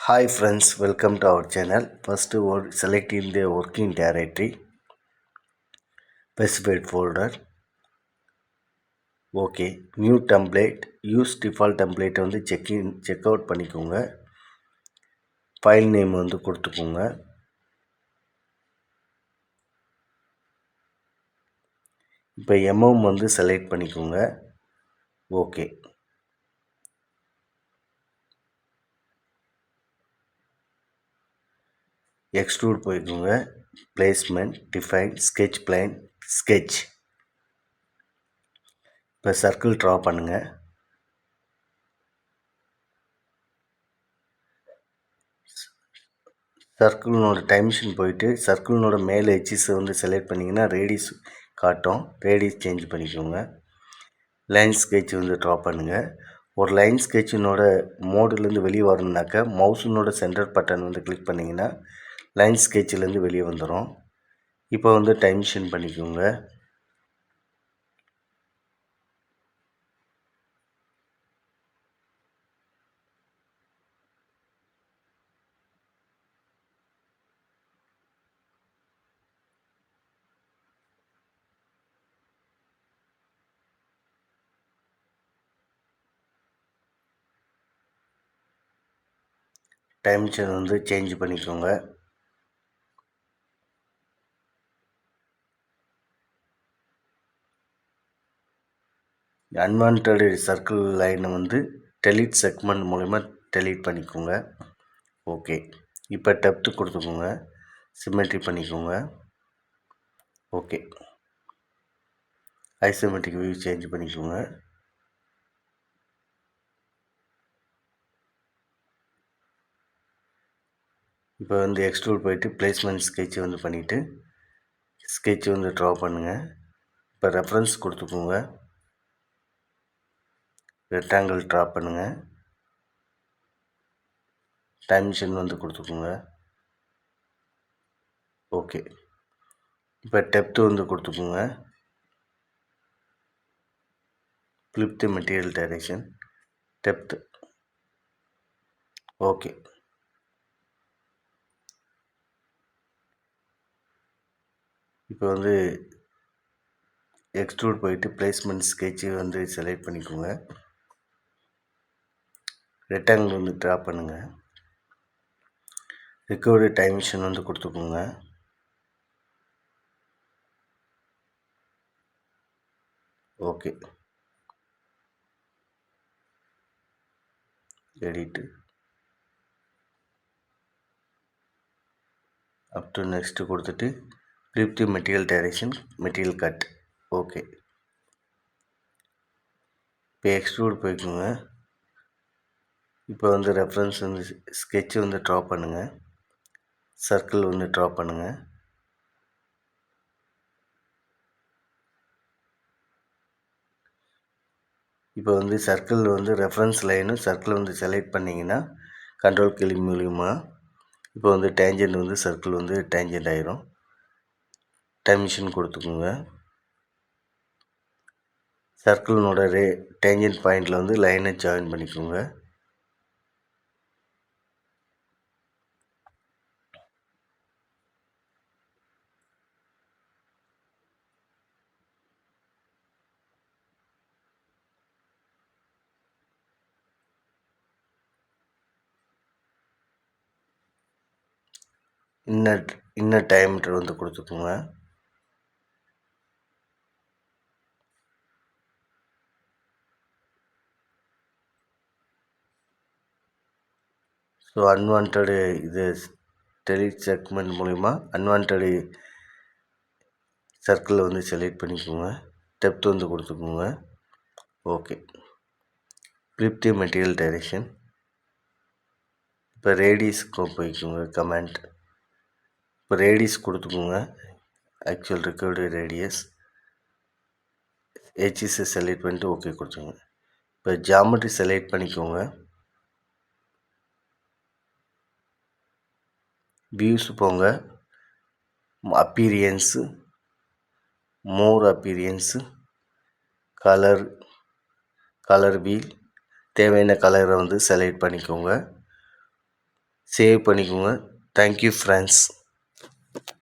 Hi friends, welcome to our channel. First select in the working directory, specified folder. Okay, new template, use default template வந்து check out பண்ணிக்கோங்க. File name வந்து கொடுத்துக்கோங்க. இப்போ mm வந்து select பண்ணிக்கோங்க. Okay. Extrude போய்க்கோங்க. Placement, define, sketch plane, sketch. இப்போ circle draw பண்ணுங்க. சர்க்கிள்னோட டைமென்ஷன் போயிட்டு சர்க்கிள்னோட மேலே எட்ஜஸ் வந்து செலக்ட் பண்ணிங்கன்னா ரேடியஸ் காட்டும். ரேடியஸ் சேஞ்ச் பண்ணிக்கோங்க. லைன் ஸ்கெட்ச் வந்து ட்ரா பண்ணுங்கள். ஒரு லைன் ஸ்கெட்சினோட மோடுலேருந்து வெளியே வரணுனாக்கா மவுஸினோட சென்டர் பட்டன் வந்து கிளிக் பண்ணிங்கன்னா லைன் ஸ்கெட்சிலேருந்து வெளியே வந்துடும். இப்போ வந்து டைமென்ஷன் பண்ணிக்கோங்க. டைமென்ஷன் வந்து சேஞ்ச் பண்ணிக்கோங்க. அன்வான்ட் சர்க்கிள் லைனை வந்து டெலீட் செக்மெண்ட் மூலிமா டெலீட் பண்ணிக்கோங்க. ஓகே, இப்போ டெப்த்து கொடுத்துக்கோங்க. சிமெட்ரி பண்ணிக்கோங்க. ஓகே, ஐசோமெட்ரிக் வியூ சேஞ்ச் பண்ணிக்கோங்க. இப்போ வந்து எக்ஸ்ட்ரூட் போயிட்டு பிளேஸ்மெண்ட் ஸ்கெட்ச் வந்து பண்ணிவிட்டு ஸ்கெட்ச் வந்து ட்ரா பண்ணுங்கள். இப்போ ரெஃபரன்ஸ் கொடுத்துக்கோங்க. ரெக்டாங்கிள் ட்ரா பண்ணுங்கள். டைமென்ஷன் வந்து கொடுத்துக்கோங்க. ஓகே, இப்போ டெப்த்து வந்து கொடுத்துக்கோங்க. Flip the material direction, depth. Okay, இப்போ வந்து எக்ஸ்ட்ரூட் போயிட்டு பிளேஸ்மெண்ட் ஸ்கெட்சு வந்து செலக்ட் பண்ணிக்கோங்க. ரெக்டாங்கிள் வந்து ட்ரா பண்ணுங்கள். ரெக்கவர்டு டைமென்ஷன் வந்து கொடுத்துக்கோங்க. Okay, edit up to next கொடுத்துட்டு flip the material direction, material cut. Okay, இப்போ எக்ஸ்ட்ரூட் போய்க்கோங்க. இப்போ வந்து ரெஃபரன்ஸ் வந்து ஸ்கெட்ச் வந்து ட்ரா பண்ணுங்கள். சர்க்கிள் வந்து ட்ரா பண்ணுங்கள். இப்போ வந்து சர்க்கிள் வந்து ரெஃபரன்ஸ் லைனு சர்க்கிள் வந்து செலக்ட் பண்ணிங்கன்னா கண்ட்ரோல் கீ மூலிமா இப்போ வந்து டேஞ்சன்ட் வந்து சர்க்கிள் வந்து டேஞ்சன்ட் ஆயிரும். டைமென்ஷன் கொடுத்துக்கோங்க. சர்க்கிளினோட டேஞ்சன்ட் பாயிண்டில் வந்து லைனை ஜாயின் பண்ணிக்கோங்க. இன்னர் டயமீட்டர் வந்து கொடுத்துக்கோங்க. ஸோ அன்வான்ட் இது டெலிட் செக்மெண்ட் மூலிமா அன்வான்ட் சர்க்கிளை வந்து செலக்ட் பண்ணிக்கோங்க. டெப்த் வந்து கொடுத்துக்கோங்க. Okay, flip the material direction. இப்போ ரேடியஸ்க்கு போய்க்கோங்க. கமெண்ட் இப்போ ரேடியஸ் கொடுத்துக்கோங்க. ஆக்சுவல் ரெக்கார்டு ரேடியஸ் ஹெச்எஸை செலக்ட் பண்ணிட்டு ஓகே கொடுத்துங்க. இப்போ ஜாமெட்ரி செலக்ட் பண்ணிக்கோங்க. வியூஸ் போங்க. அப்பீரியன்ஸு, மோர் அப்பீரியன்ஸு, கலர் வீல், தேவையான கலரை வந்து செலக்ட் பண்ணிக்கோங்க. சேவ் பண்ணிக்கோங்க. Thank you friends.